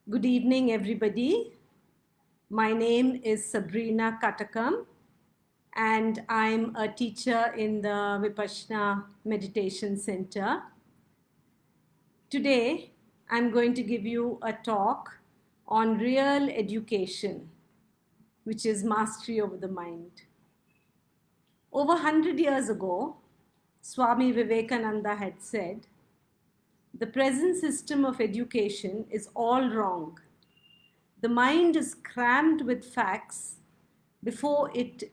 Good evening, everybody. My name is Sabrina Katakam, and I'm a teacher in the Vipassana Meditation Center. Today, I'm going to give you a talk on real education, which is mastery over the mind. Over 100 years ago, Swami Vivekananda had said, "The present system of education is all wrong. The mind is crammed with facts before it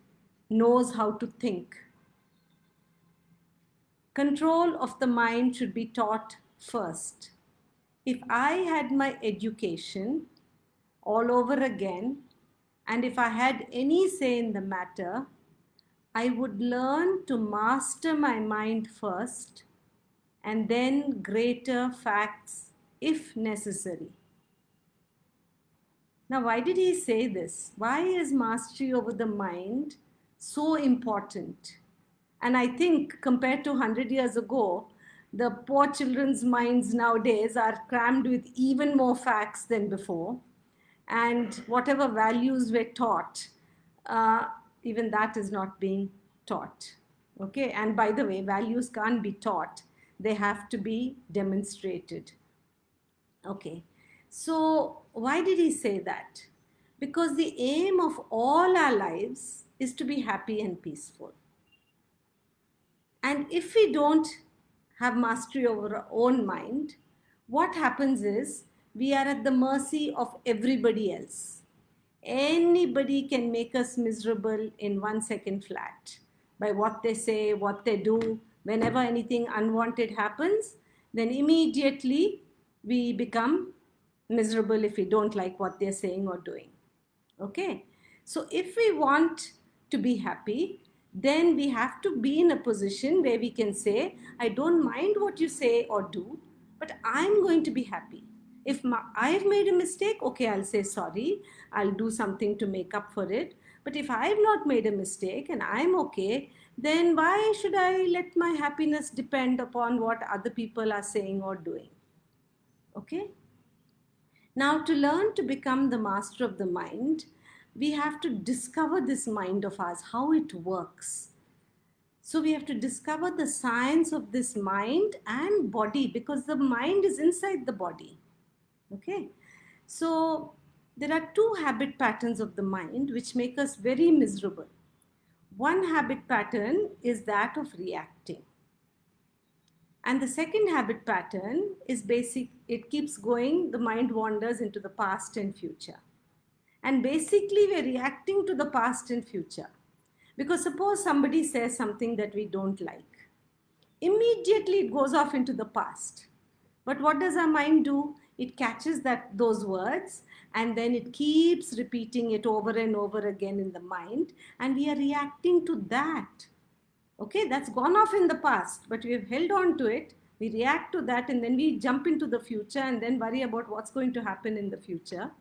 knows how to think. Control of the mind should be taught first. If I had my education all over again, and if I had any say in the matter, I would learn to master my mind first and then greater facts if necessary." Now, why did he say this? Why is mastery over the mind so important? And I think compared to 100 years ago, the poor children's minds nowadays are crammed with even more facts than before. And whatever values were taught, uh, even that is not being taught. Okay, and by the way, values can't be taught, they have to be demonstrated. Okay, so why did he say that? Because the aim of all our lives is to be happy and peaceful. And if we don't have mastery over our own mind, what happens is we are at the mercy of everybody else. Anybody can make us miserable in 1 second flat by what they say, what they do. Whenever anything unwanted happens, then immediately we become miserable if we don't like what they're saying or doing. Okay, so if we want to be happy, then we have to be in a position where we can say, I don't mind what you say or do, but I'm going to be happy. If I've made a mistake, okay, I'll say sorry, I'll do something to make up for it. But if I've not made a mistake and I'm okay, then why should I let my happiness depend upon what other people are saying or doing? Okay. Now, to learn to become the master of the mind, we have to discover this mind of ours, how it works. So, we have to discover the science of this mind and body because the mind is inside the body. Okay, so there are two habit patterns of the mind which make us very miserable. One habit pattern is that of reacting. And the second habit pattern is basic, it keeps going, the mind wanders into the past and future. And basically, we're reacting to the past and future. Because suppose somebody says something that we don't like, immediately it goes off into the past. But what does our mind do? It catches those words and then it keeps repeating it over and over again in the mind, and we are reacting to that. Okay, that's gone off in the past, but we have held on to it. We react to that and then we jump into the future and then worry about what's going to happen in the future.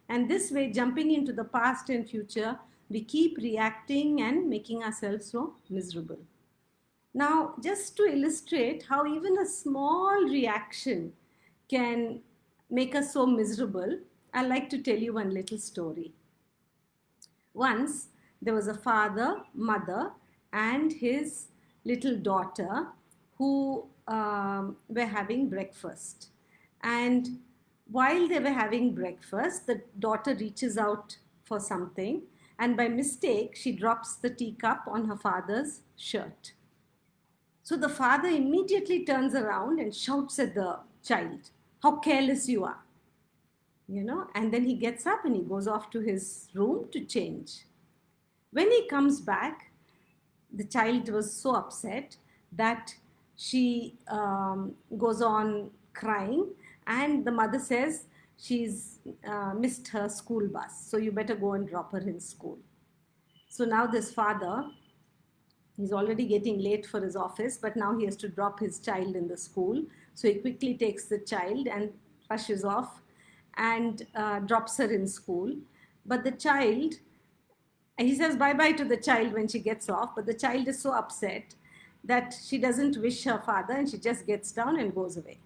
And this way, jumping into the past and future, we keep reacting and making ourselves so miserable. Now, just to illustrate how even a small reaction can make us so miserable, I'd like to tell you one little story. Once, there was a father, mother, and his little daughter who were having breakfast. And while they were having breakfast, the daughter reaches out for something, and by mistake, she drops the teacup on her father's shirt. So the father immediately turns around and shouts at the child, "How careless you are!" And then he gets up and he goes off to his room to change. When he comes back, the child was so upset that she goes on crying, and the mother says she's missed her school bus, so you better go and drop her in school. So now this father, he's already getting late for his office, but now he has to drop his child in the school. So he quickly takes the child and rushes off and drops her in school. But the child, he says bye-bye to the child when she gets off, but the child is so upset that she doesn't wish her father and she just gets down and goes away.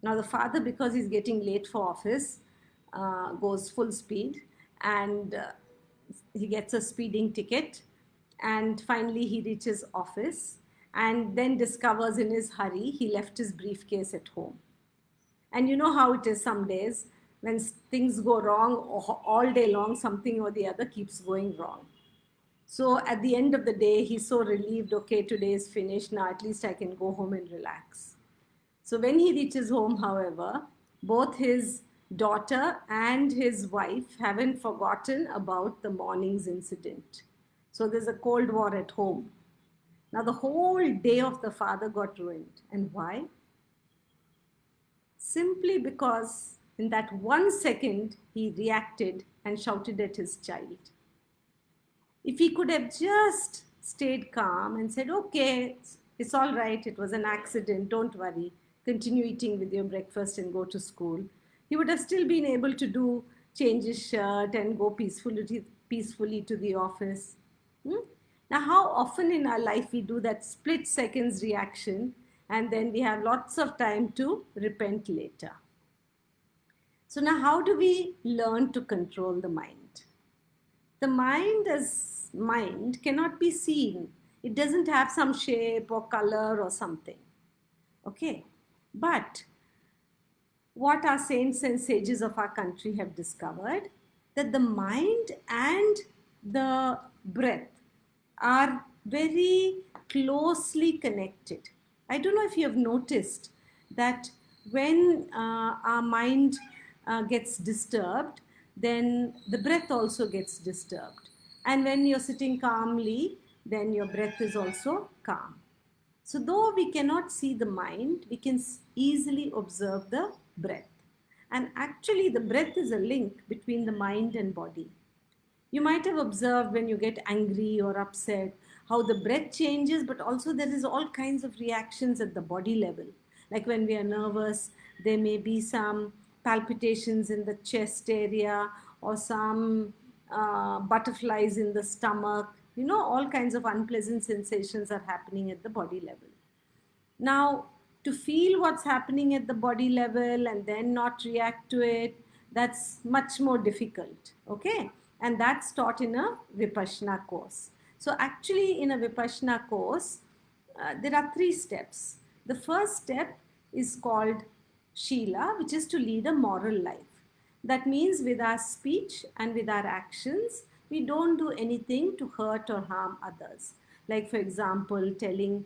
Now the father, because he's getting late for office, goes full speed, and he gets a speeding ticket, and finally he reaches office, and then discovers in his hurry he left his briefcase at home. And you know how it is some days when things go wrong all day long, something or the other keeps going wrong. So at the end of the day, he's so relieved, okay, today is finished. Now at least I can go home and relax. So when he reaches home, however, both his daughter and his wife haven't forgotten about the morning's incident. So there's a cold war at home. Now the whole day of the father got ruined. And why? Simply because in that 1 second he reacted and shouted at his child. If he could have just stayed calm and said, okay, it's all right, it was an accident, don't worry, continue eating with your breakfast and go to school, he would have still been able to change his shirt and go peacefully to the office. Now, how often in our life we do that split seconds reaction, and then we have lots of time to repent later. So now how do we learn to control the mind? The mind as mind cannot be seen. It doesn't have some shape or color or something. Okay? But what our saints and sages of our country have discovered, that the mind and the breath are very closely connected. I don't know if you have noticed that when our mind gets disturbed, then the breath also gets disturbed. And when you're sitting calmly, then your breath is also calm. So though we cannot see the mind, we can easily observe the breath. And actually the breath is a link between the mind and body. You might have observed when you get angry or upset, how the breath changes, but also there is all kinds of reactions at the body level. Like when we are nervous, there may be some palpitations in the chest area, or some butterflies in the stomach. You know, all kinds of unpleasant sensations are happening at the body level. Now, to feel what's happening at the body level and then not react to it, that's much more difficult. Okay? And that's taught in a Vipassana course. So, actually, in a Vipassana course, there are 3 steps. The first step is called Shila, which is to lead a moral life. That means with our speech and with our actions, we don't do anything to hurt or harm others. Like, for example, telling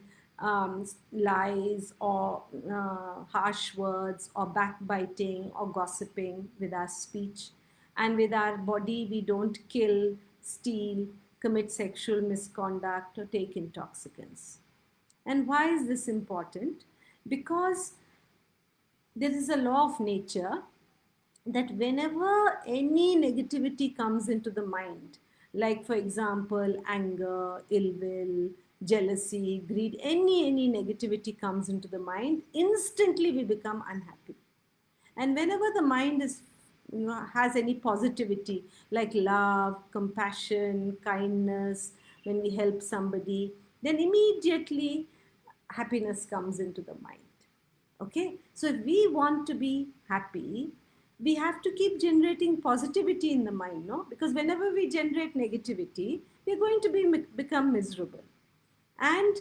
lies or harsh words or backbiting or gossiping with our speech. And with our body, we don't kill, steal, commit sexual misconduct, or take intoxicants. And why is this important? Because there is a law of nature that whenever any negativity comes into the mind, like for example, anger, ill will, jealousy, greed, any negativity comes into the mind, instantly we become unhappy. And whenever the mind is, has any positivity like love, compassion, kindness, when we help somebody, then immediately happiness comes into the mind. Okay, so if we want to be happy, we have to keep generating positivity in the mind, no? Because whenever we generate negativity, we're going to become miserable. And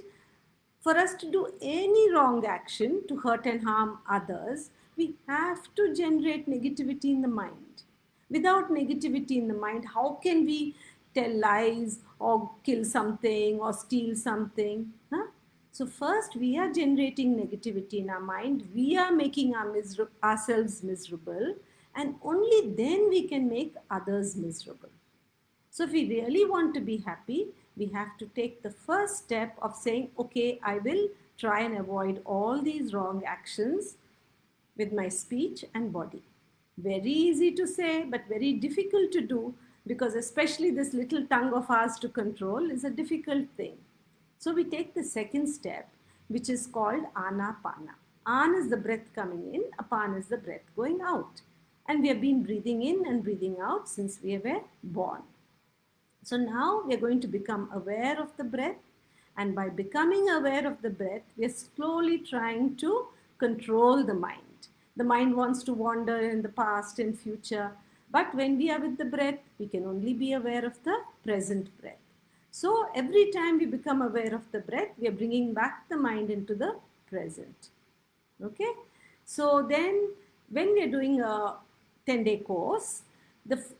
for us to do any wrong action to hurt and harm others, we have to generate negativity in the mind. Without negativity in the mind, how can we tell lies or kill something or steal something? Huh? So first we are generating negativity in our mind. We are making ourselves miserable, and only then we can make others miserable. So if we really want to be happy, we have to take the first step of saying, okay, I will try and avoid all these wrong actions with my speech and body. Very easy to say, but very difficult to do, because especially this little tongue of ours to control is a difficult thing. So we take the second step, which is called Anapana. An is the breath coming in, Apan is the breath going out. And we have been breathing in and breathing out since we were born. So now we are going to become aware of the breath. And by becoming aware of the breath, we are slowly trying to control the mind. The mind wants to wander in the past and future. But when we are with the breath, we can only be aware of the present breath. So every time we become aware of the breath, we are bringing back the mind into the present. Okay, so then when we are doing a 10-day course,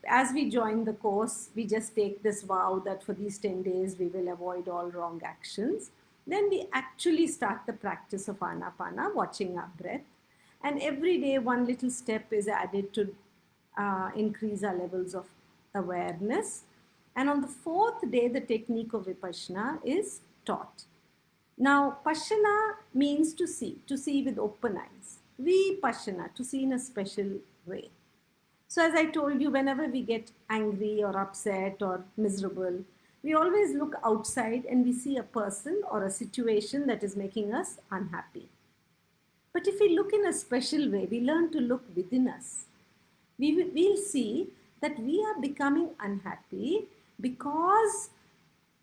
as we join the course, we just take this vow that for these 10 days we will avoid all wrong actions. Then we actually start the practice of Anapana, watching our breath. And every day, one little step is added to increase our levels of awareness. And on the fourth day, the technique of Vipassana is taught. Now, Pashana means to see with open eyes. Vipassana, to see in a special way. So, as I told you, whenever we get angry or upset or miserable, we always look outside and we see a person or a situation that is making us unhappy. But if we look in a special way, we learn to look within us. We'll see that we are becoming unhappy because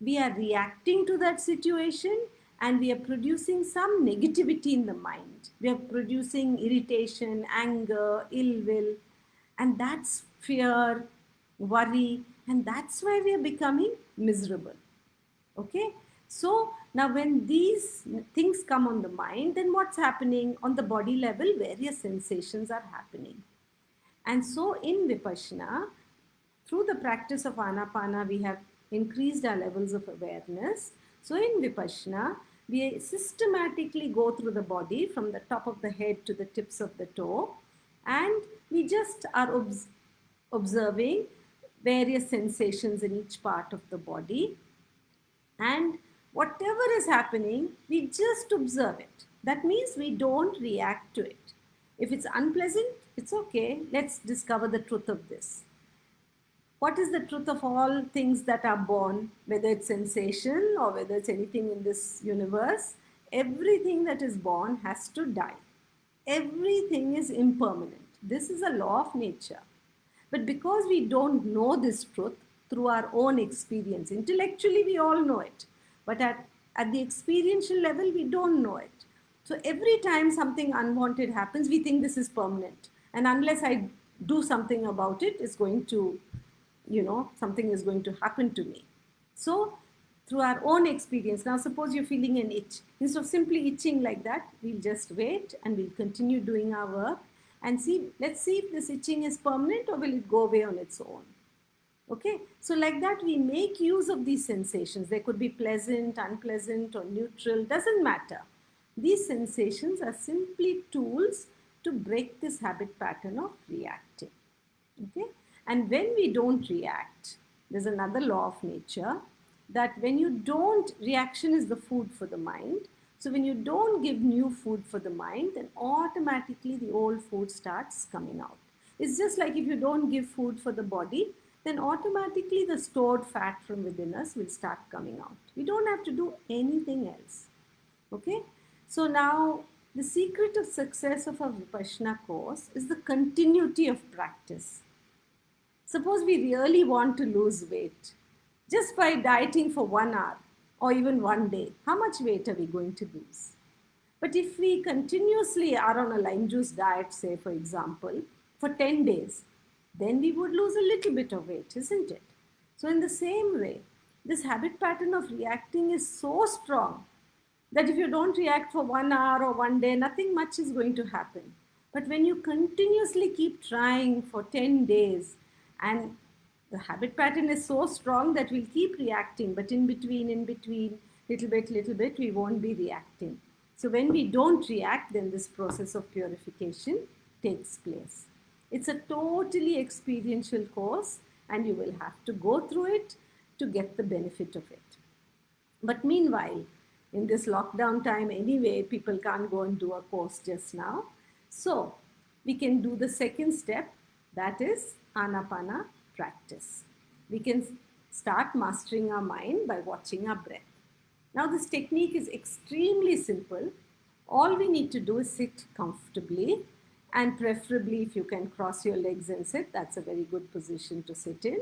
we are reacting to that situation and we are producing some negativity in the mind. We are producing irritation, anger, ill will, and that's fear, worry, and that's why we are becoming miserable. Okay, so now when these things come on the mind, then what's happening on the body level? Various sensations are happening. And so in Vipassana, through the practice of Anapana, we have increased our levels of awareness. So in Vipassana, we systematically go through the body from the top of the head to the tips of the toe, and we just are observing various sensations in each part of the body. And whatever is happening, we just observe it. That means we don't react to it. If it's unpleasant, it's okay. Let's discover the truth of this. What is the truth of all things that are born, whether it's sensation or whether it's anything in this universe? Everything that is born has to die. Everything is impermanent. This is a law of nature. But because we don't know this truth through our own experience, intellectually we all know it, but at the experiential level, we don't know it. So every time something unwanted happens, we think this is permanent. And unless I do something about it, it's going to, something is going to happen to me. So through our own experience, now suppose you're feeling an itch. Instead of simply itching like that, we'll just wait and we'll continue doing our work and let's see if this itching is permanent or will it go away on its own. Okay, so like that we make use of these sensations. They could be pleasant, unpleasant, or neutral, doesn't matter. These sensations are simply tools to break this habit pattern of reacting. Okay, and when we don't react, there's another law of nature that when you don't, reaction is the food for the mind. So when you don't give new food for the mind, then automatically the old food starts coming out. It's just like if you don't give food for the body, then automatically the stored fat from within us will start coming out. We don't have to do anything else. Okay? So now the secret of success of a Vipassana course is the continuity of practice. Suppose we really want to lose weight. Just by dieting for 1 hour or even 1 day, how much weight are we going to lose? But if we continuously are on a lime juice diet, say for example, for 10 days, then we would lose a little bit of weight, isn't it? So in the same way, this habit pattern of reacting is so strong that if you don't react for 1 hour or 1 day, nothing much is going to happen. But when you continuously keep trying for 10 days, and the habit pattern is so strong that we'll keep reacting, but in between, little bit, we won't be reacting. So when we don't react, then this process of purification takes place. It's a totally experiential course, and you will have to go through it to get the benefit of it. But meanwhile, in this lockdown time anyway, people can't go and do a course just now. So we can do the second step, that is Anapana practice. We can start mastering our mind by watching our breath. Now this technique is extremely simple. All we need to do is sit comfortably, and preferably if you can cross your legs and sit, that's a very good position to sit in.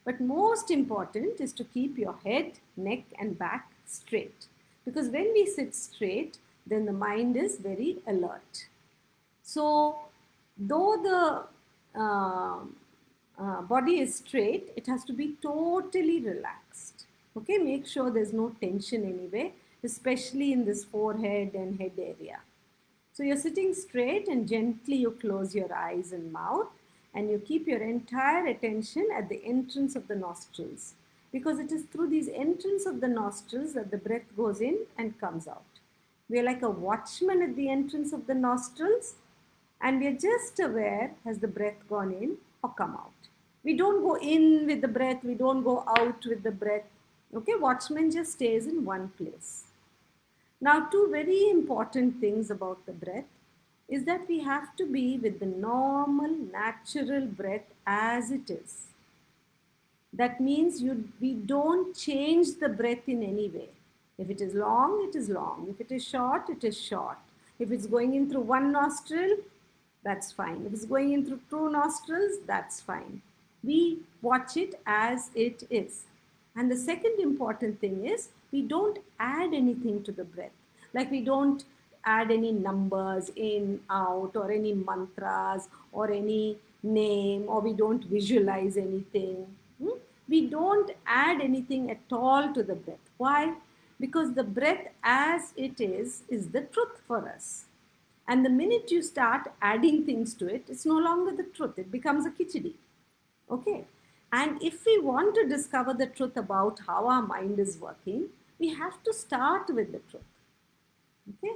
But most important is to keep your head, neck and back straight. Because when we sit straight, then the mind is very alert. So Though the body is straight, it has to be totally relaxed. Okay, make sure there's no tension anyway, especially in this forehead and head area. So you're sitting straight and gently you close your eyes and mouth and you keep your entire attention at the entrance of the nostrils, because it is through these entrance of the nostrils that the breath goes in and comes out. We are like a watchman at the entrance of the nostrils, and we are just aware, has the breath gone in or come out. We don't go in with the breath, we don't go out with the breath. Okay, watchman just stays in one place. Now, two very important things about the breath is that we have to be with the normal, natural breath as it is. That means we don't change the breath in any way. If it is long, it is long. If it is short, it is short. If it's going in through one nostril, that's fine. If it's going in through two nostrils, that's fine. We watch it as it is. And the second important thing is we don't add anything to the breath. Like we don't add any numbers in, out, or any mantras, or any name, or we don't visualize anything. We don't add anything at all to the breath. Why? Because the breath as it is the truth for us. And the minute you start adding things to it, it's no longer the truth. It becomes a khichdi. Okay. And if we want to discover the truth about how our mind is working, we have to start with the truth. Okay.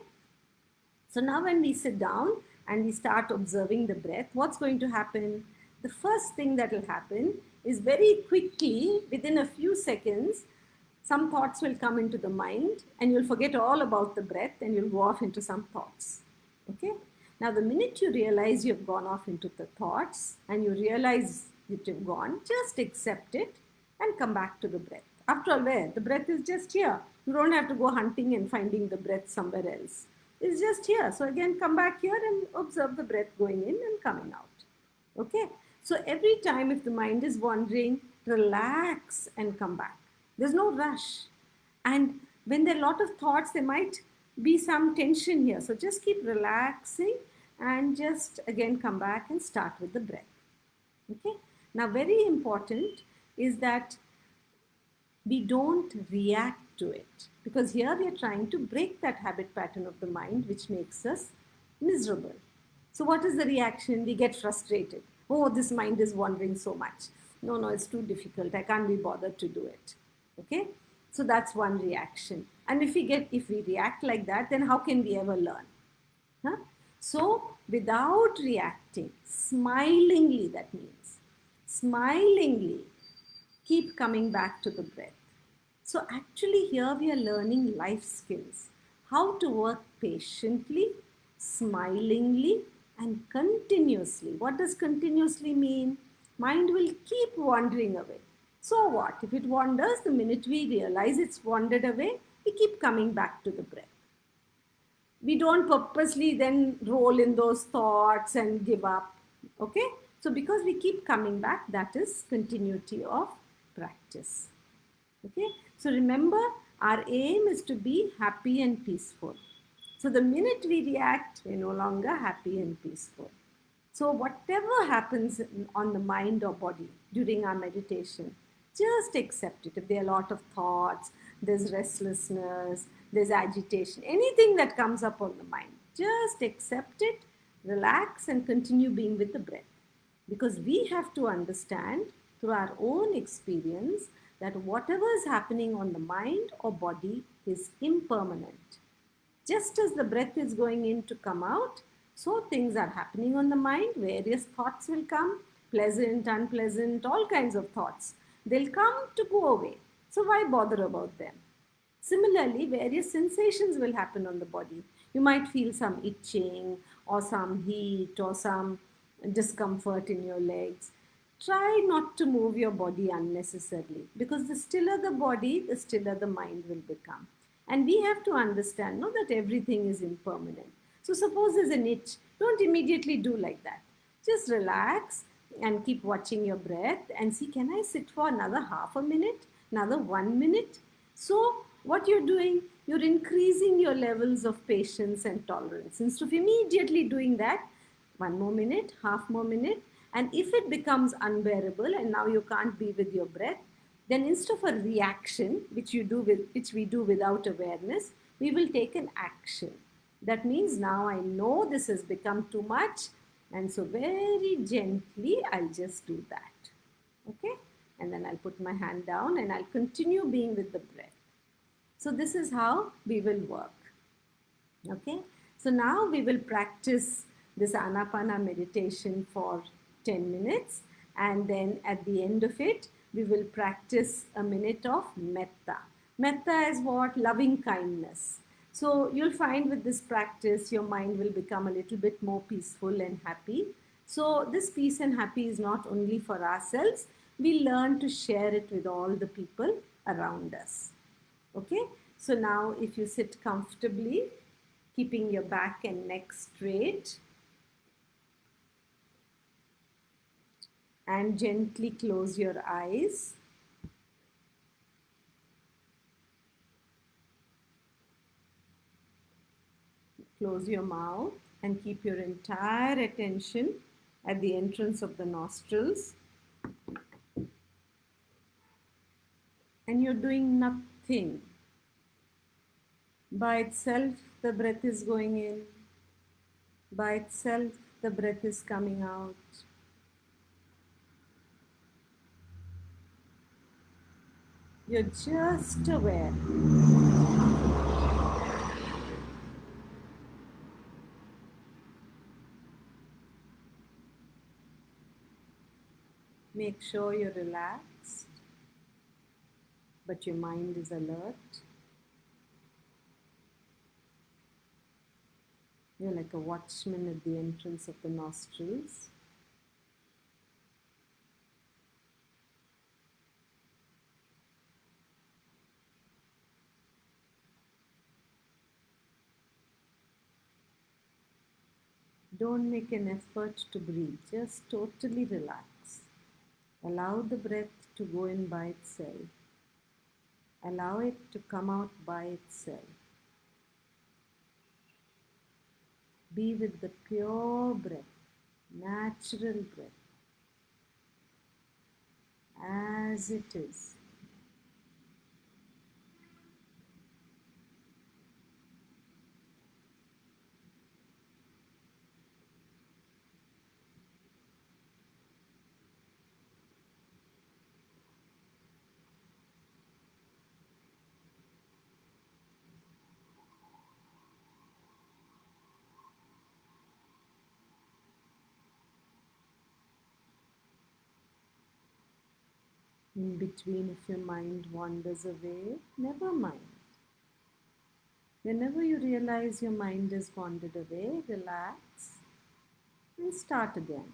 So now when we sit down and we start observing the breath, what's going to happen? The first thing that will happen is very quickly, within a few seconds, some thoughts will come into the mind and you'll forget all about the breath and you'll go off into some thoughts. Okay. Now, the minute you realize you've gone off into the thoughts and you realize that you've gone, just accept it and come back to the breath. After all, where? The breath is just here. You don't have to go hunting and finding the breath somewhere else. It's just here. So again, come back here and observe the breath going in and coming out. Okay. So every time if the mind is wandering, relax and come back. There's no rush. And when there are a lot of thoughts, there might be some tension here. So just keep relaxing and just again come back and start with the breath. Okay. Now, very important is that we don't react to it, because here we are trying to break that habit pattern of the mind which makes us miserable. So what is the reaction? We get frustrated. Oh, this mind is wandering so much. No, it's too difficult. I can't be bothered to do it. Okay. So that's one reaction. And if we react like that, then how can we ever learn? Huh? So without reacting, smilingly, that means smilingly keep coming back to the breath. So actually here we are learning life skills. How to work patiently, smilingly, and continuously. What does continuously mean? Mind will keep wandering away. So what? If it wanders, the minute we realize it's wandered away, we keep coming back to the breath. We don't purposely then roll in those thoughts and give up. Okay? So because we keep coming back, that is continuity of practice. Okay? So remember, our aim is to be happy and peaceful. So the minute we react, we're no longer happy and peaceful. So whatever happens on the mind or body during our meditation, just accept it. If there are a lot of thoughts, there's restlessness, there's agitation, anything that comes up on the mind, just accept it, relax, and continue being with the breath. Because we have to understand through our own experience that whatever is happening on the mind or body is impermanent. Just as the breath is going in to come out, so things are happening on the mind. Various thoughts will come, pleasant, unpleasant, all kinds of thoughts. They'll come to go away. So why bother about them? Similarly, various sensations will happen on the body. You might feel some itching or some heat or some discomfort in your legs. Try not to move your body unnecessarily, because the stiller the body, the stiller the mind will become. And we have to understand that everything is impermanent. So suppose there's an itch, don't immediately do like that. Just relax and keep watching your breath and see, can I sit for another half a minute, another 1 minute? So what you're doing, you're increasing your levels of patience and tolerance. Instead of immediately doing that, One more minute, half more minute. And if it becomes unbearable and now you can't be with your breath, then instead of a reaction, which we do without awareness, we will take an action. That means now I know this has become too much, and so very gently I'll just do that. Okay? And then I'll put my hand down and I'll continue being with the breath. So this is how we will work. Okay, so now we will practice this Anapana meditation for 10 minutes, and then at the end of it, we will practice a minute of metta. Metta is what? Loving kindness. So you'll find with this practice, your mind will become a little bit more peaceful and happy. So this peace and happy is not only for ourselves, we learn to share it with all the people around us. Okay, so now if you sit comfortably, keeping your back and neck straight, and gently close your eyes. Close your mouth and keep your entire attention at the entrance of the nostrils. And you're doing nothing. By itself, the breath is going in. By itself, the breath is coming out. You're just aware. Make sure you're relaxed, but your mind is alert. You're like a watchman at the entrance of the nostrils. Don't make an effort to breathe, just totally relax. Allow the breath to go in by itself. Allow it to come out by itself. Be with the pure breath, natural breath, as it is. In between, if your mind wanders away, never mind. Whenever you realize your mind has wandered away, relax and start again.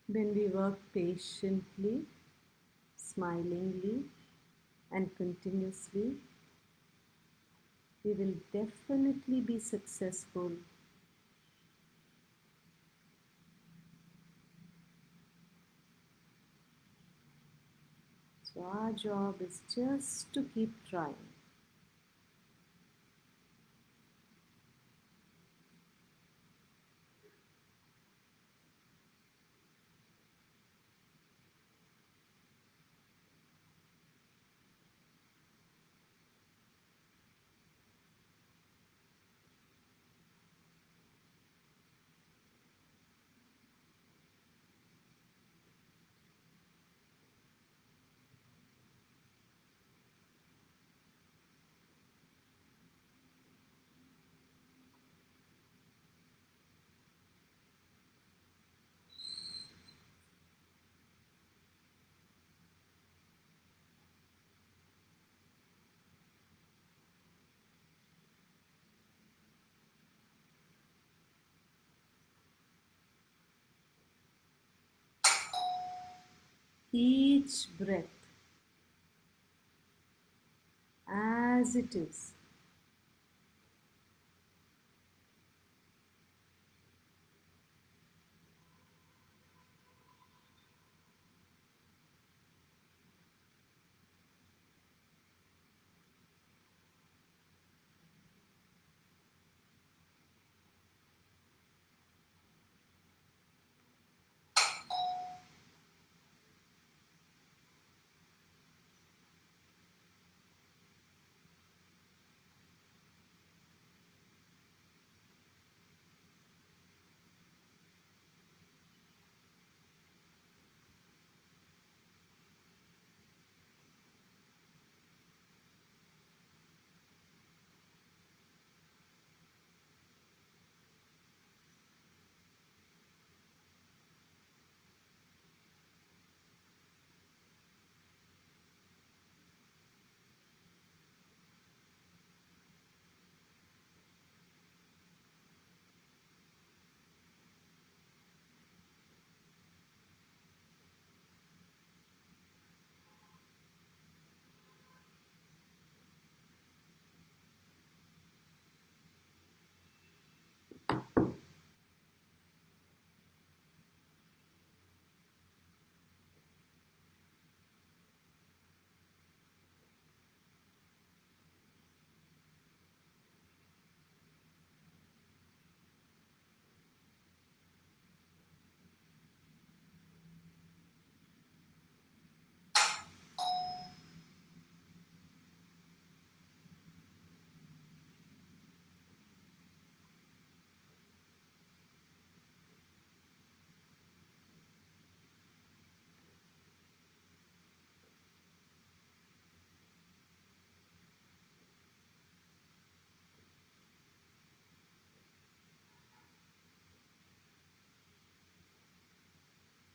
When we work patiently, smilingly, and continuously, we will definitely be successful. So our job is just to keep trying. Each breath as it is.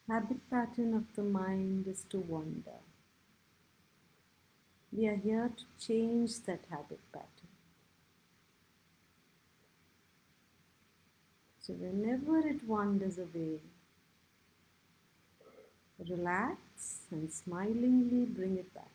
Habit pattern of the mind is to wander. We are here to change that habit pattern. So whenever it wanders away, relax and smilingly bring it back.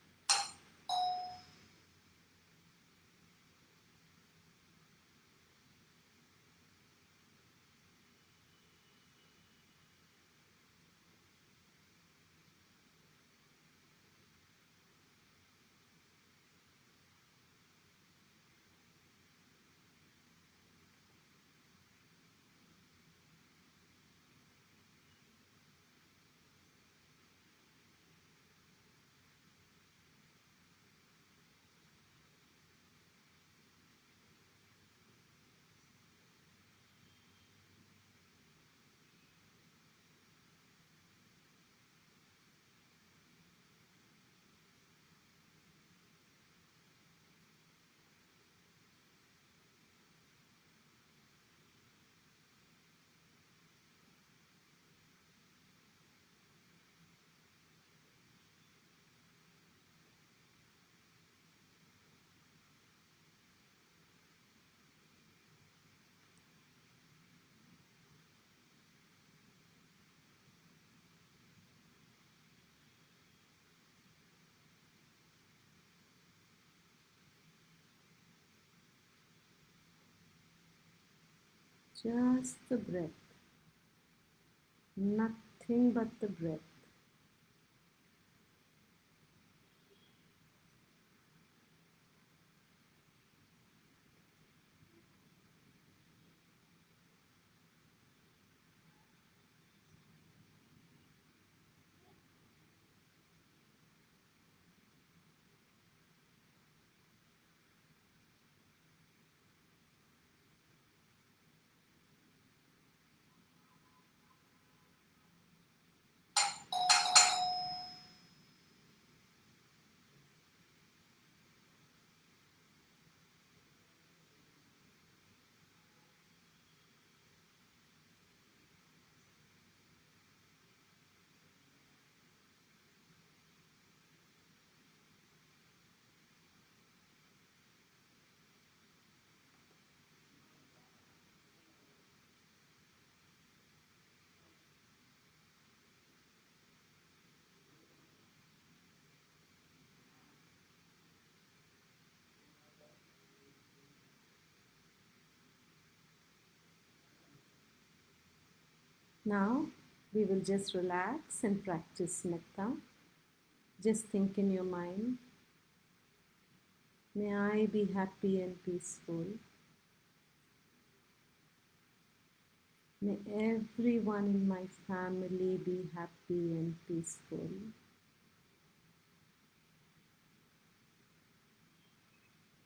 Just the breath, nothing but the breath. Now we will just relax and practice metta. Just think in your mind, may I be happy and peaceful. May everyone in my family be happy and peaceful.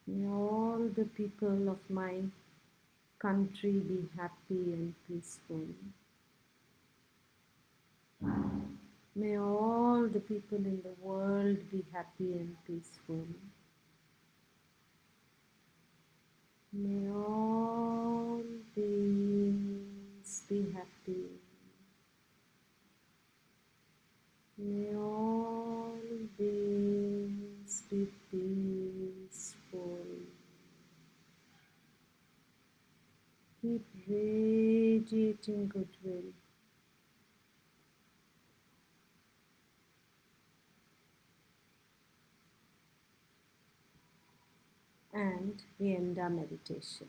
May all the people of my country be happy and peaceful. May all the people in the world be happy and peaceful. May all beings be happy. May all beings be peaceful. Keep radiating goodwill. And we end our meditation.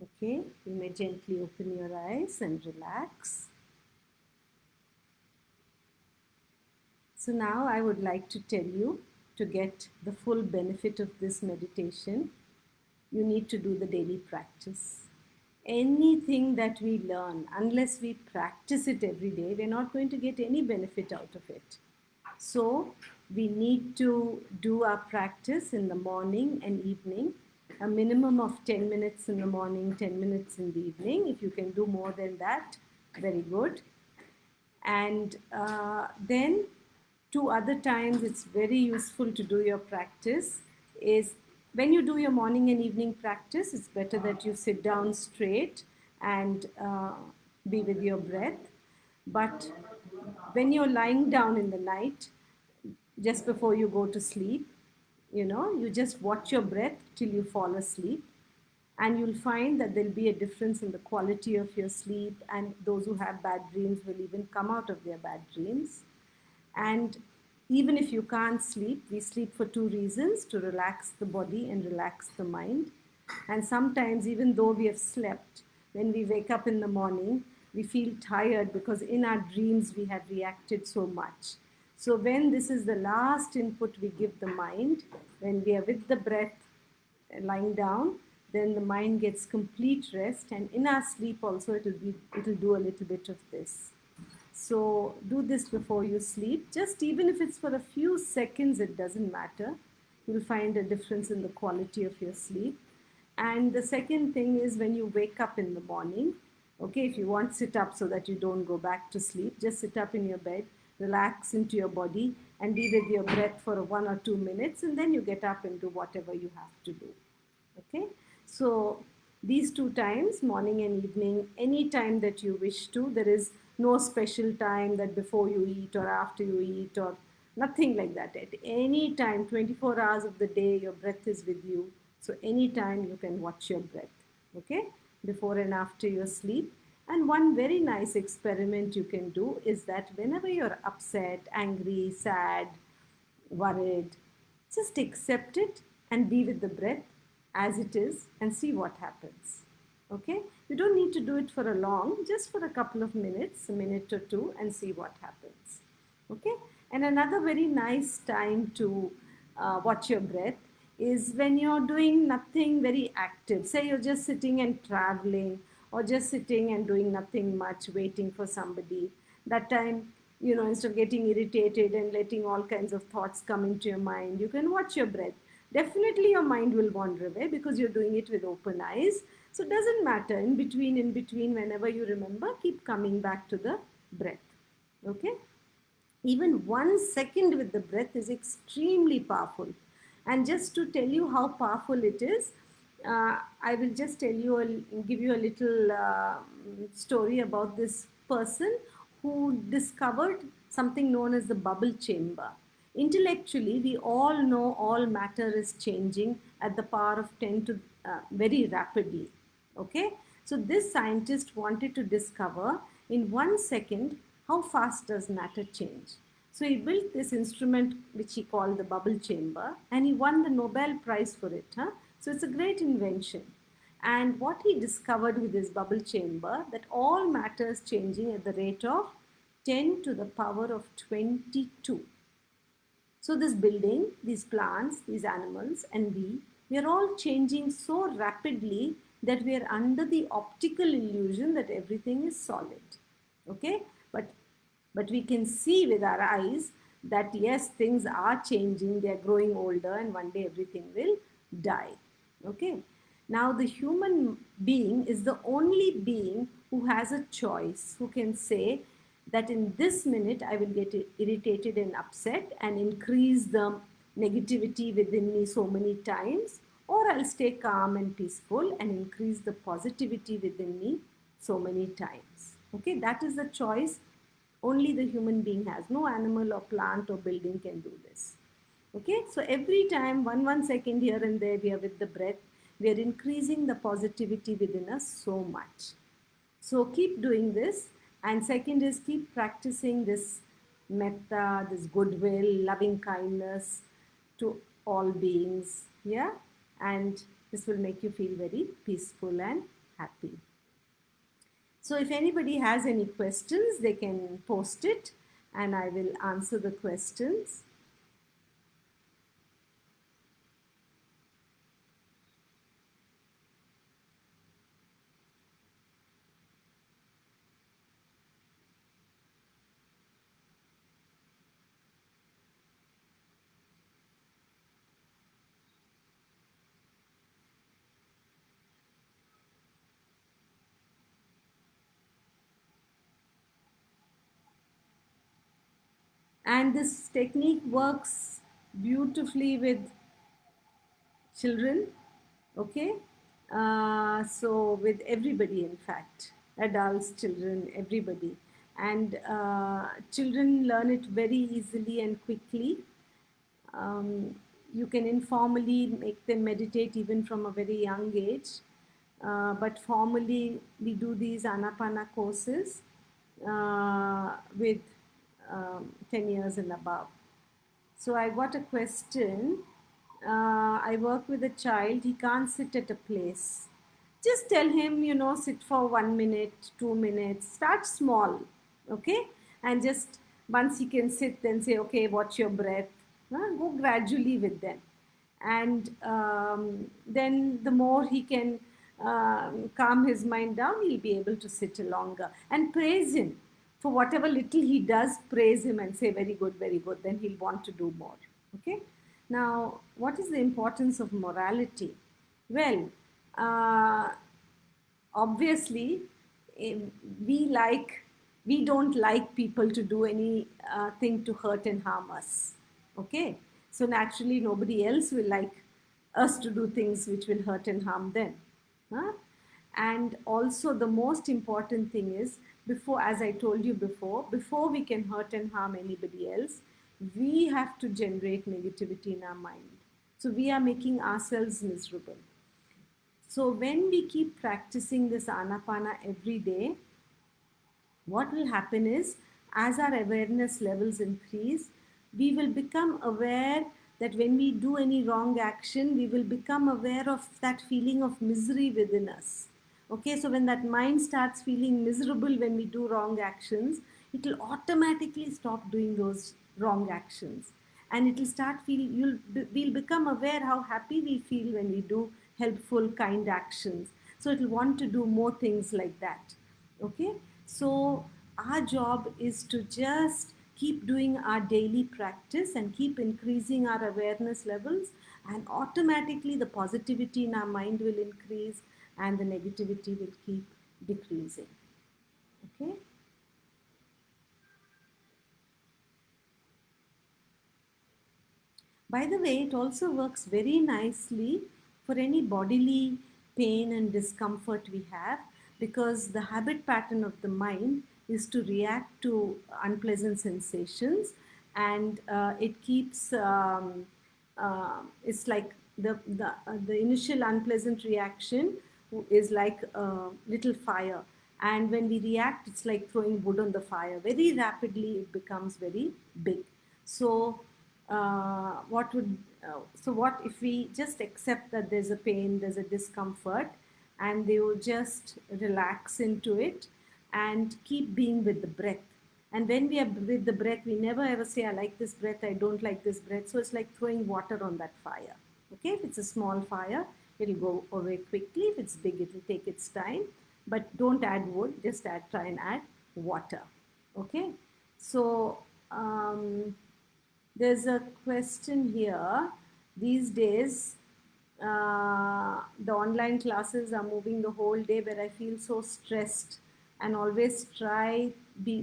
Okay, you may gently open your eyes and relax. So now I would like to tell you, to get the full benefit of this meditation, you need to do the daily practice. Anything that we learn, unless we practice it every day, we're not going to get any benefit out of it. So we need to do our practice in the morning and evening, a minimum of 10 minutes in the morning, 10 minutes in the evening. If you can do more than that, very good. And then 2 other times it's very useful to do your practice is when you do your morning and evening practice, it's better that you sit down straight and be with your breath. But when you're lying down in the night, just before you go to sleep, you just watch your breath till you fall asleep. And you'll find that there'll be a difference in the quality of your sleep, and those who have bad dreams will even come out of their bad dreams. And even if you can't sleep, we sleep for two reasons: to relax the body and relax the mind. And sometimes, even though we have slept, when we wake up in the morning, we feel tired because in our dreams we had reacted so much. So, when this is the last input we give the mind, when we are with the breath lying down, then the mind gets complete rest, and in our sleep also it'll do a little bit of this. So do this before you sleep. Just even if it's for a few seconds, it doesn't matter. You'll find a difference in the quality of your sleep. And the second thing is when you wake up in the morning, okay, if you want, sit up so that you don't go back to sleep. Just sit up in your bed, relax into your body, and be with your breath for 1 or 2 minutes, and then you get up and do whatever you have to do. Okay, so these 2 times, morning and evening, any time that you wish to. There is no special time that before you eat or after you eat or nothing like that. At any time, 24 hours of the day, your breath is with you. So any time you can watch your breath, okay, before and after your sleep. And one very nice experiment you can do is that whenever you're upset, angry, sad, worried, just accept it and be with the breath as it is and see what happens. Okay? You don't need to do it for a long, just for a couple of minutes, a minute or two, and see what happens. Okay? And another very nice time to watch your breath is when you're doing nothing very active. Say you're just sitting and traveling, or just sitting and doing nothing much, waiting for somebody. That time, instead of getting irritated and letting all kinds of thoughts come into your mind, you can watch your breath. Definitely your mind will wander away because you're doing it with open eyes. So it doesn't matter. In between, whenever you remember, keep coming back to the breath. Okay? Even 1 second with the breath is extremely powerful. And just to tell you how powerful it is, I will just give you a little story about this person who discovered something known as the bubble chamber. Intellectually, we all know all matter is changing at the power of 10 to very rapidly. Okay, so this scientist wanted to discover in 1 second how fast does matter change. So he built this instrument which he called the bubble chamber, and he won the Nobel Prize for it. So it's a great invention. And what he discovered with his bubble chamber, that all matter is changing at the rate of 10 to the power of 22. So this building, these plants, these animals, and we are all changing so rapidly that we are under the optical illusion that everything is solid. Okay? But we can see with our eyes that yes, things are changing, they are growing older, and one day everything will die. Okay? Now, the human being is the only being who has a choice, who can say that in this minute I will get irritated and upset and increase the negativity within me so many times, or I'll stay calm and peaceful and increase the positivity within me so many times. Okay, that is the choice only the human being has. No animal or plant or building can do this. Okay, so every time, one second here and there, we are with the breath, we are increasing the positivity within us so much. So keep doing this. And second is keep practicing this metta, this goodwill, loving kindness to all beings. Yeah, and this will make you feel very peaceful and happy. So if anybody has any questions, they can post it and I will answer the questions. And this technique works beautifully with children, okay? So with everybody, in fact, adults, children, everybody. And children learn it very easily and quickly. Um, you can informally make them meditate even from a very young age. But formally, we do these Anapana courses with 10 years and above. So I got a question. I work with a child, he can't sit at a place. Just tell him, sit for 1 minute, 2 minutes, start small, okay? And just once he can sit, then say, okay, watch your breath. Go gradually with them. And then the more he can calm his mind down, he'll be able to sit longer. And praise him for whatever little he does. Praise him and say very good, then he'll want to do more. Okay, now what is the importance of morality? Well, uh, obviously, eh, we like we don't like people to do any thing to hurt and harm us. Okay, so naturally nobody else will like us to do things which will hurt and harm them. Huh? And also the most important thing is, before, as I told you before we can hurt and harm anybody else, we have to generate negativity in our mind. So we are making ourselves miserable. So when we keep practicing this anapana every day, what will happen is, as our awareness levels increase, we will become aware that when we do any wrong action, we will become aware of that feeling of misery within us. Okay, so when that mind starts feeling miserable when we do wrong actions, it will automatically stop doing those wrong actions. And it will start feel, we'll become aware how happy we feel when we do helpful, kind actions. So it will want to do more things like that. Okay, so our job is to just keep doing our daily practice and keep increasing our awareness levels, and automatically the positivity in our mind will increase and the negativity will keep decreasing. Okay. By the way, it also works very nicely for any bodily pain and discomfort we have, because the habit pattern of the mind is to react to unpleasant sensations, and it keeps it's like the initial unpleasant reaction is like a little fire, and when we react, it's like throwing wood on the fire. Very rapidly it becomes very big. So what if we just accept that there's a pain, there's a discomfort, and they will just relax into it and keep being with the breath. And when we are with the breath, we never ever say, I like this breath, I don't like this breath. So it's like throwing water on that fire. Okay, if it's a small fire, it'll go away quickly. If it's big, it'll take its time. But don't add wood, just try and add water. Okay, so there's a question here. These days, the online classes are moving the whole day, where I feel so stressed and always try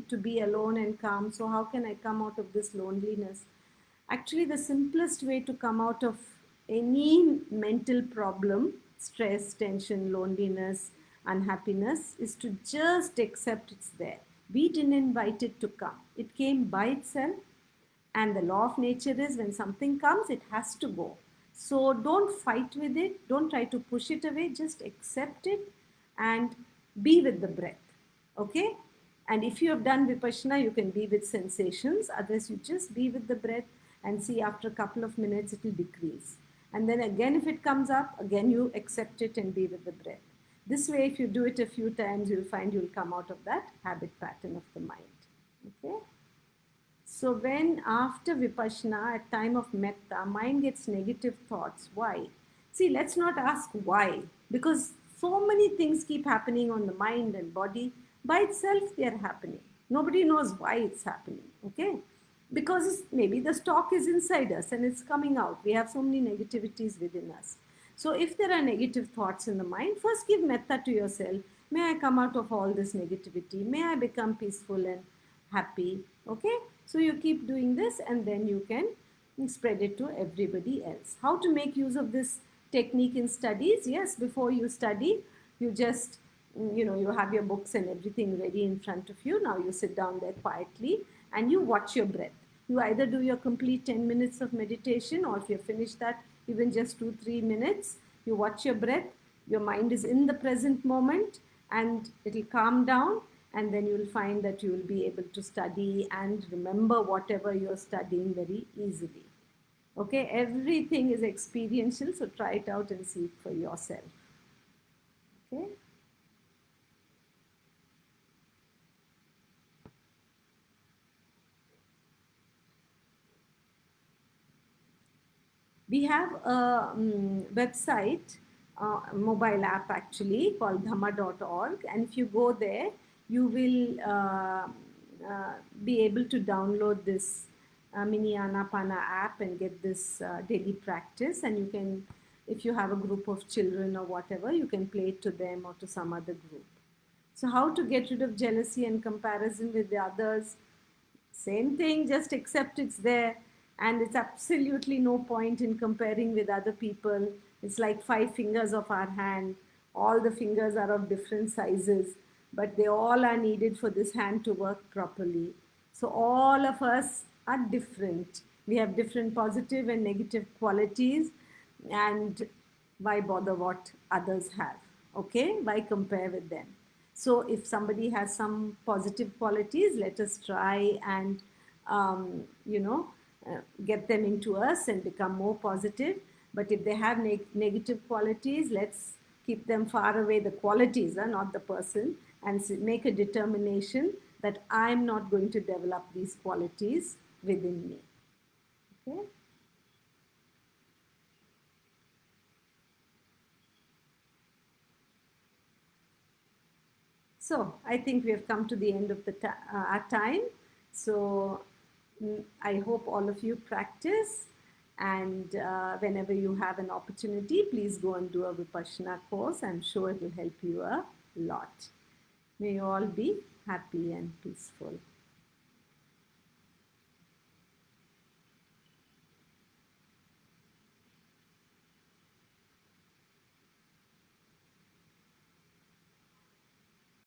to be alone and calm. So how can I come out of this loneliness? Actually, the simplest way to come out of any mental problem, stress, tension, loneliness, unhappiness, is to just accept it's there. We didn't invite it to come. It came by itself, and the law of nature is when something comes, it has to go. So don't fight with it, don't try to push it away, just accept it and be with the breath. Okay? And if you have done Vipassana, you can be with sensations. Otherwise, you just be with the breath and see after a couple of minutes it will decrease. And then again, if it comes up, again you accept it and be with the breath. This way, if you do it a few times, you'll find you'll come out of that habit pattern of the mind. Okay? So when after Vipassana, at time of metta, mind gets negative thoughts, why? See, let's not ask why, because so many things keep happening on the mind and body. By itself, they are happening. Nobody knows why it's happening, okay? Because maybe the stock is inside us and it's coming out. We have so many negativities within us. So if there are negative thoughts in the mind, first give metta to yourself. May I come out of all this negativity? May I become peaceful and happy? Okay? So you keep doing this and then you can spread it to everybody else. How to make use of this technique in studies? Yes, before you study, you just, you have your books and everything ready in front of you. Now you sit down there quietly and you watch your breath. You either do your complete 10 minutes of meditation, or if you finish that, even just 2-3 minutes, you watch your breath. Your mind is in the present moment and it'll calm down, and then you'll find that you will be able to study and remember whatever you're studying very easily. Okay, everything is experiential, so try it out and see it for yourself. Okay. We have a website, mobile app actually, called dhamma.org, and if you go there, you will be able to download this mini Anapana app and get this daily practice. And you can, if you have a group of children or whatever, you can play it to them or to some other group. So how to get rid of jealousy and comparison with the others? Same thing, just accept it's there, and it's absolutely no point in comparing with other people. It's like 5 fingers of our hand. All the fingers are of different sizes, but they all are needed for this hand to work properly. So all of us are different. We have different positive and negative qualities, and why bother what others have? Okay, why compare with them? So if somebody has some positive qualities, let us try and get them into us and become more positive. But if they have negative qualities, let's keep them far away. The qualities are not the person, and make a determination that I'm not going to develop these qualities within me. Okay. So I think we have come to the end of our time. So I hope all of you practice, and whenever you have an opportunity, please go and do a Vipassana course. I'm sure it will help you a lot. May you all be happy and peaceful.